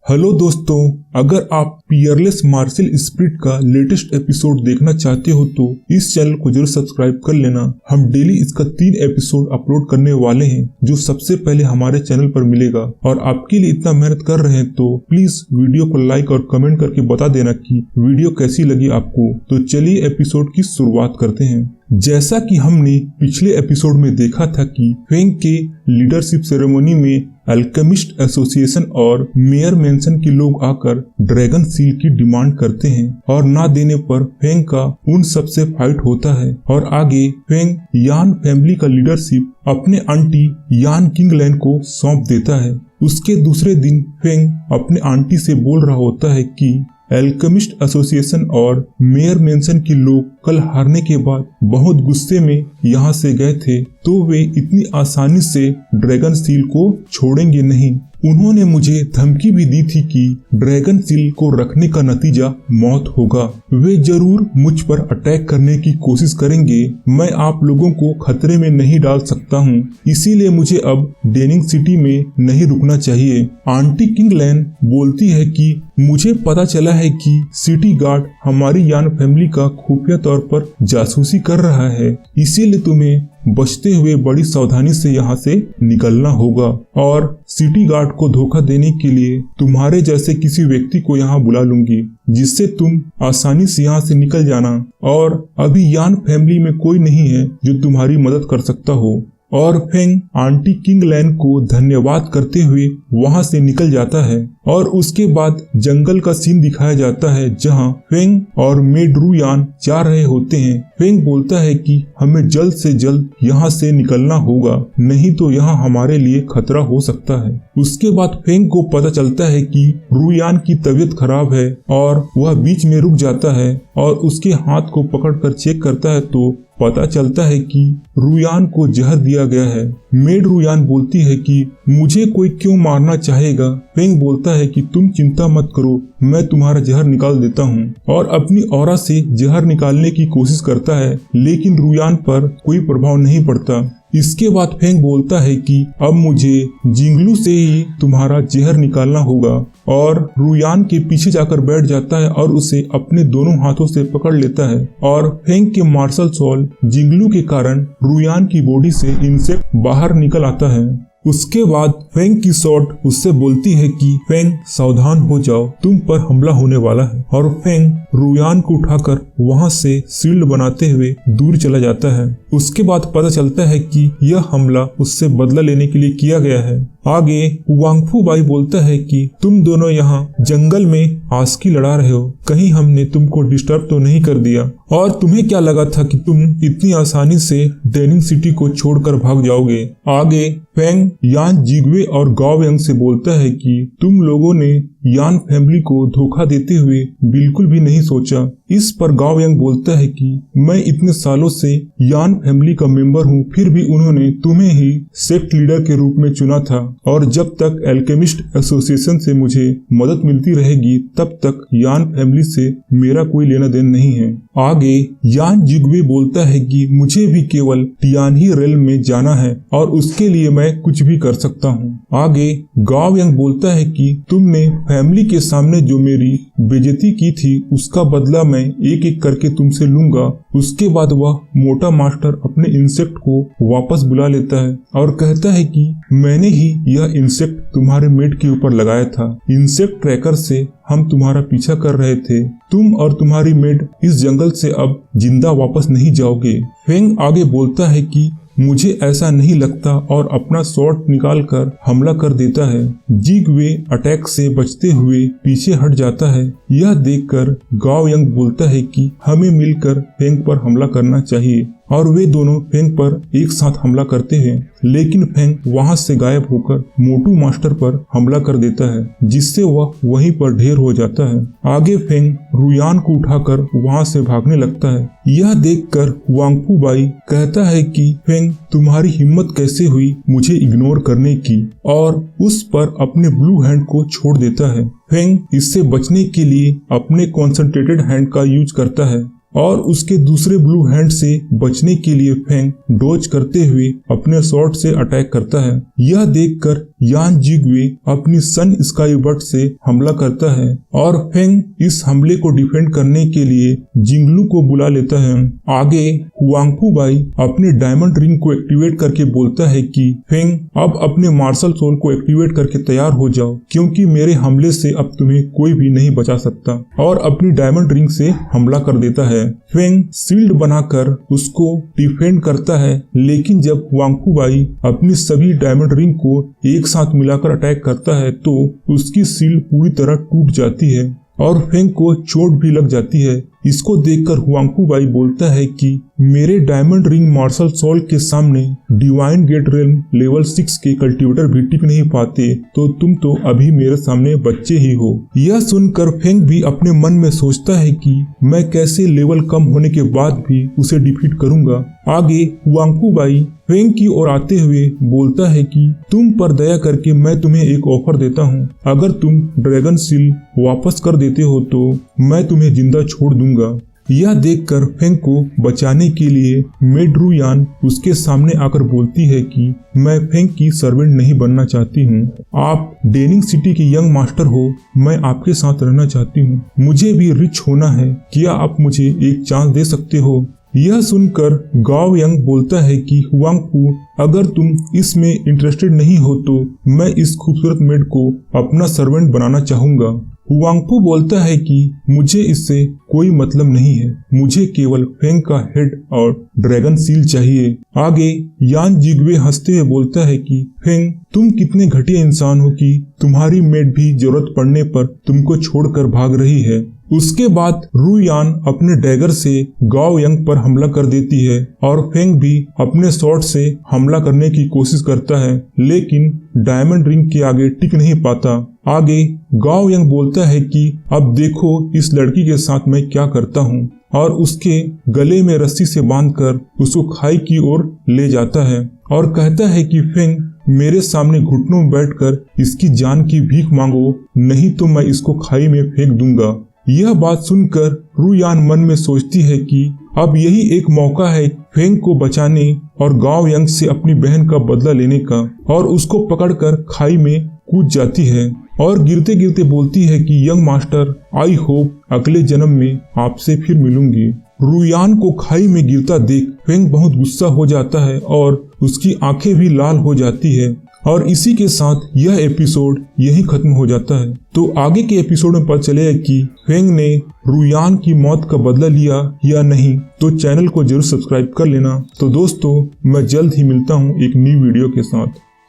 Hello दोस्तों, अगर आप पियरलेस मार्शल स्पिरिट का लेटेस्ट एपिसोड देखना चाहते हो तो इस चैनल को जरूर सब्सक्राइब कर लेना। हम डेली इसका 3 एपिसोड अपलोड करने वाले हैं जो सबसे पहले हमारे चैनल पर मिलेगा। और आपके लिए इतना मेहनत कर रहे हैं तो प्लीज वीडियो को लाइक और कमेंट करके बता देना कि वीडियो कैसी लगी आपको। तो चलिए एपिसोड की शुरुआत करते हैं। जैसा कि हमने पिछले एपिसोड में देखा था कि फेंग के लीडरशिप सेरेमनी में अल्केमिस्ट एसोसिएशन और मेयर मेंशन के लोग आकर ड्रैगन सील की डिमांड करते हैं और ना देने पर फेंग का उन सब से फाइट होता है। और आगे फेंग यान फैमिली का लीडरशिप अपने आंटी यान किंगलैन को सौंप देता है। उसके दूसरे दिन फेंग अपने आंटी से बोल रहा होता है कि अल्केमिस्ट एसोसिएशन और मेयर मेंशन के लोग कल हारने के बाद बहुत गुस्से में यहाँ से गए थे, तो वे इतनी आसानी से ड्रैगन सील को छोड़ेंगे नहीं। उन्होंने मुझे धमकी भी दी थी कि ड्रैगन सील को रखने का नतीजा मौत होगा। वे जरूर मुझ पर अटैक करने की कोशिश करेंगे। मैं आप लोगों को खतरे में नहीं डाल सकता हूँ, इसीलिए मुझे अब डेनिंग सिटी में नहीं रुकना चाहिए। आंटी किंगलैन बोलती है कि मुझे पता चला है कि सिटी गार्ड हमारी यान फैमिली का खुफिया तौर पर जासूसी कर रहा है, इसीलिए तुम्हें बचते हुए बड़ी सावधानी से यहाँ से निकलना होगा। और सिटी गार्ड को धोखा देने के लिए तुम्हारे जैसे किसी व्यक्ति को यहाँ बुला लूंगी, जिससे तुम आसानी से यहाँ से निकल जाना। और अभी यान फैमिली में कोई नहीं है जो तुम्हारी मदद कर सकता हो। और फेंग आंटी किंगलैन को धन्यवाद करते हुए वहां से निकल जाता है। और उसके बाद जंगल का सीन दिखाया जाता है जहां फेंग और मेड रू यान जा रहे होते हैं। फेंग बोलता है कि हमें जल्द से जल्द यहाँ से निकलना होगा, नहीं तो यहाँ हमारे लिए खतरा हो सकता है। उसके बाद फेंग को पता चलता है कि रूयान की तबीयत खराब है और वह बीच में रुक जाता है और उसके हाथ को पकड़कर चेक करता है तो पता चलता है कि रूयान को जहर दिया गया है। मेड रूयान बोलती है कि मुझे कोई क्यों मारना चाहेगा। फेंग बोलता है कि तुम चिंता मत करो, मैं तुम्हारा जहर निकाल देता हूँ। और अपनी ऑरा से जहर निकालने की कोशिश करता है, लेकिन रूयान पर कोई प्रभाव नहीं पड़ता। इसके बाद फेंग बोलता है कि अब मुझे जिंगलू से ही तुम्हारा जहर निकालना होगा। और रूयान के पीछे जाकर बैठ जाता है और उसे अपने दोनों हाथों से पकड़ लेता है। और फेंग के मार्शल सॉल जिंगलू के कारण रूयान की बॉडी से इंसेक्ट बाहर निकल आता है। उसके बाद फेंग की शॉट उससे बोलती है कि फेंग सावधान हो जाओ, तुम पर हमला होने वाला है। और फेंग रूयान को उठाकर वहां से शील्ड बनाते हुए दूर चला जाता है। उसके बाद पता चलता है कि यह हमला उससे बदला लेने के लिए किया गया है। आगे वांगफू बाई बोलता है कि तुम दोनों यहाँ जंगल में आस्की लड़ा रहे हो, कहीं हमने तुमको डिस्टर्ब तो नहीं कर दिया। और तुम्हें क्या लगा था कि तुम इतनी आसानी से डेनिंग सिटी को छोड़कर भाग जाओगे। आगे फेंग यान जिग्वे और गाओ यंग से बोलता है कि तुम लोगों ने यान फैमिली को धोखा देते हुए बिल्कुल भी नहीं सोचा। इस पर गाओ यंग बोलता है कि मैं इतने सालों से यान फैमिली का मेंबर हूँ, फिर भी उन्होंने तुम्हें ही सेक्ट लीडर के रूप में चुना था। और जब तक अल्केमिस्ट एसोसिएशन से मुझे मदद मिलती रहेगी तब तक यान फैमिली से मेरा कोई लेना देन नहीं है। आगे यान जिग्वे बोलता है कि मुझे भी केवल टियानही रेल्म में जाना है और उसके लिए मैं कुछ भी कर सकता हूँ। आगे गाओ यंग बोलता है कि तुमने फैमिली के सामने जो मेरी बेइज्जती की थी उसका बदला मैं एक एक करके तुमसे लूंगा। उसके बाद वह मोटा मास्टर अपने इंसेक्ट को वापस बुला लेता है और कहता है कि मैंने ही यह इंसेक्ट तुम्हारे मेड के ऊपर लगाया था। इंसेक्ट ट्रैकर से हम तुम्हारा पीछा कर रहे थे। तुम और तुम्हारी मेड इस जंगल से अब जिंदा वापस नहीं जाओगे। फेंग आगे बोलता है कि मुझे ऐसा नहीं लगता और अपना शॉट निकालकर हमला कर देता है। जिग्वे अटैक से बचते हुए पीछे हट जाता है। यह देखकर गाओ यंग बोलता है कि हमें मिलकर फेंग पर हमला करना चाहिए। और वे दोनों फेंग पर एक साथ हमला करते हैं, लेकिन फेंग वहां से गायब होकर मोटू मास्टर पर हमला कर देता है, जिससे वह वहीं पर ढेर हो जाता है। आगे फेंग रूयान को उठाकर वहां से भागने लगता है। यह देखकर वांगफू बाई कहता है कि फेंग तुम्हारी हिम्मत कैसे हुई मुझे इग्नोर करने की, और उस पर अपने ब्लू हैंड को छोड़ देता है। फेंग इससे बचने के लिए अपने कॉन्सेंट्रेटेड हैंड का यूज करता है और उसके दूसरे ब्लू हैंड से बचने के लिए फेंग डोज करते हुए अपने शॉट से अटैक करता है। यह देखकर यान जिगवे अपनी सन स्काईबर्ड से हमला करता है और फेंग इस हमले को डिफेंड करने के लिए जिंगलू को बुला लेता है। आगे हुआंगफू बाई अपने डायमंड रिंग को एक्टिवेट करके बोलता है कि फेंग अब अपने मार्शल सोल को एक्टिवेट करके तैयार हो जाओ, क्योंकि मेरे हमले से अब तुम्हें कोई भी नहीं बचा सकता, और अपनी डायमंड रिंग से हमला कर देता है। फेंग शील्ड बनाकर उसको डिफेंड करता है, लेकिन जब हुआंगफू बाई अपनी सभी डायमंड रिंग को एक साथ मिलाकर अटैक करता है तो उसकी शील्ड पूरी तरह टूट जाती है और फेंग को चोट भी लग जाती है। इसको देखकर हुआंगफू बाई बोलता है कि मेरे डायमंड रिंग मार्शल सोल के सामने डिवाइन गेट रेल्म लेवल 6 के कल्टीवेटर भी टिक नहीं पाते, तो तुम तो अभी मेरे सामने बच्चे ही हो। यह सुनकर फेंग भी अपने मन में सोचता है कि मैं कैसे लेवल कम होने के बाद भी उसे डिफीट करूंगा। आगे हुआंगफू बाई फेंग की ओर आते हुए बोलता है कि तुम पर दया करके मैं तुम्हें एक ऑफर देता हूँ, अगर तुम ड्रैगन सील वापस कर देते हो तो मैं तुम्हें जिंदा छोड़ दूंगा। यह देखकर फेंग को बचाने के लिए मेड रु यान उसके सामने आकर बोलती है कि मैं फेंग की सर्वेंट नहीं बनना चाहती हूँ, आप डेनिंग सिटी के यंग मास्टर हो, मैं आपके साथ रहना चाहती हूँ, मुझे भी रिच होना है, क्या आप मुझे एक चांस दे सकते हो। यह सुनकर गाओ यंग बोलता है कि हुआंगफू अगर तुम इसमें इंटरेस्टेड नहीं हो तो मैं इस खूबसूरत मेड को अपना सर्वेंट बनाना चाहूंगा। हुआंगफू बोलता है कि मुझे इससे कोई मतलब नहीं है, मुझे केवल फेंग का हेड और ड्रैगन सील चाहिए। आगे यान जिगवे हंसते हुए बोलता है कि फेंग तुम कितने घटिया इंसान हो कि तुम्हारी मेड भी जरूरत पड़ने पर तुमको छोड़कर भाग रही है। उसके बाद रु यान अपने डैगर से गाओ यंग पर हमला कर देती है और फेंग भी अपने शॉट से हमला करने की कोशिश करता है, लेकिन डायमंड रिंग के आगे टिक नहीं पाता। आगे गाओ यंग बोलता है कि अब देखो इस लड़की के साथ मैं क्या करता हूँ, और उसके गले में रस्सी से बांधकर उसको खाई की ओर ले जाता है और कहता है कि फेंग मेरे सामने घुटनों में बैठकर इसकी जान की भीख मांगो, नहीं तो मैं इसको खाई में फेंक दूंगा। यह बात सुनकर रु यान मन में सोचती है कि अब यही एक मौका है फेंग को बचाने और गाओ यंग से अपनी बहन का बदला लेने का, और उसको पकड़कर खाई में कूद जाती है और गिरते गिरते बोलती है कि यंग मास्टर आई होप अगले जन्म में आपसे फिर मिलूंगी। रु यान को खाई में गिरता देख फेंग बहुत गुस्सा हो जाता है और उसकी आंखें भी लाल हो जाती है, और इसी के साथ यह एपिसोड यही खत्म हो जाता है। तो आगे के एपिसोड में पता चलेगा कि फेंग ने रु यान की मौत का बदला लिया या नहीं, तो चैनल को जरूर सब्सक्राइब कर लेना। तो दोस्तों मैं जल्द ही मिलता हूँ एक नई वीडियो के साथ।